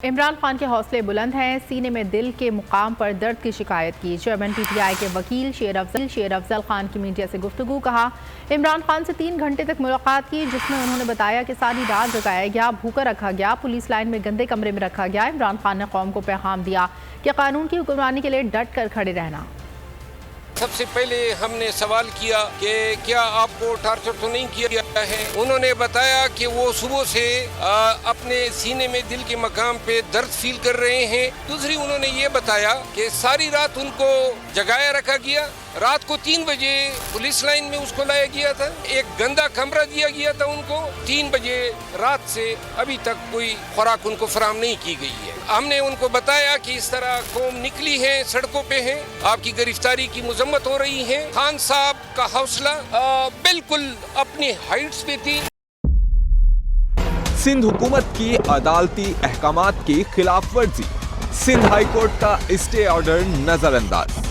عمران خان کے حوصلے بلند ہیں، سینے میں دل کے مقام پر درد کی شکایت کی۔ چیئرمین پی ٹی آئی کے وکیل شیر افضل خان کی میڈیا سے گفتگو، کہا عمران خان سے 3 گھنٹے تک ملاقات کی، جس میں انہوں نے بتایا کہ ساری رات جگایا گیا، بھوکا رکھا گیا، پولیس لائن میں گندے کمرے میں رکھا گیا۔ عمران خان نے قوم کو پیغام دیا کہ قانون کی حکمرانی کے لیے ڈٹ کر کھڑے رہنا۔ سب سے پہلے ہم نے سوال کیا کہ کیا آپ کو ٹارچر تو نہیں کیا گیا ہے؟ انہوں نے بتایا کہ وہ صبح سے اپنے سینے میں دل کے مقام پہ درد فیل کر رہے ہیں۔ دوسری انہوں نے یہ بتایا کہ ساری رات ان کو جگایا رکھا گیا، رات کو 3 بجے پولیس لائن میں اس کو لایا گیا تھا، ایک گندا کمرہ دیا گیا تھا ان کو، 3 بجے رات سے ابھی تک کوئی خوراک ان کو فراہم نہیں کی گئی ہے۔ ہم نے ان کو بتایا کہ اس طرح قوم نکلی ہے، سڑکوں پہ ہیں، آپ کی گرفتاری کی مذمت ہو رہی ہے۔ خان صاحب کا حوصلہ بالکل اپنی ہائٹس پہ تھی۔ سندھ حکومت کی عدالتی احکامات کی خلاف ورزی، سندھ ہائی کورٹ کا اسٹے آرڈر نظر انداز۔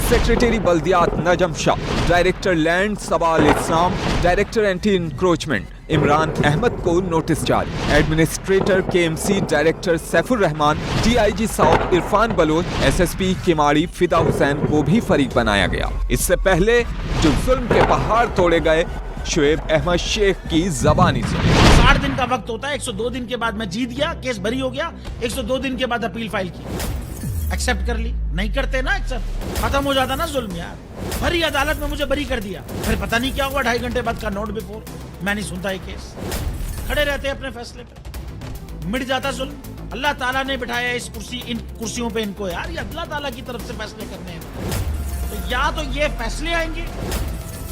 سیکریٹری بلدیات Najam Shah, director land Saba ul Islam, director anti encroachment Imran Ahmed کو نوٹس جاری۔ Administrator K M C director Saif ur Rehman, D I G South Irfan Baloch, S S P Keamari Fida Hussain کو بھی فریق بنایا گیا۔ اس سے پہلے جو ظلم کے پہاڑ توڑے گئے، شعیب احمد شیخ کی زبانی سنی۔ 60 دن کا وقت ہوتا ہے، 102 دن کے بعد میں جیت گیا، کیس بری ہو گیا، 102 دن کے بعد اپیل فائل کی، ایکسپٹ کر لی۔ نہیں کرتے نا ایکسپٹ، ختم ہو جاتا نا ظلم یار۔ بھری عدالت میں مجھے بری کر دیا، پھر پتہ نہیں کیا ہوا، 2.5 گھنٹے بعد کا نوٹ بیفور، میں نہیں سنتا یہ کیس۔ کھڑے رہتے اپنے فیصلے پہ، مٹ جاتا ظلم۔ اللہ تعالیٰ نے بٹھایا ان کرسیوں پہ ان کو یار، یہ اللہ تعالیٰ کی طرف سے فیصلے کرنے ہیں، تو یا تو یہ فیصلے آئیں گے،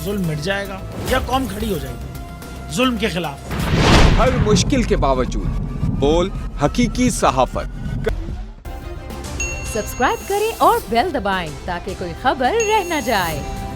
ظلم مٹ جائے گا، یا قوم کھڑی ہو جائے گی ظلم کے خلاف۔ ہر مشکل کے باوجود بول حقیقی صحافت۔ سبسکرائب کریں اور بیل دبائیں تاکہ کوئی خبر رہ نہ جائے۔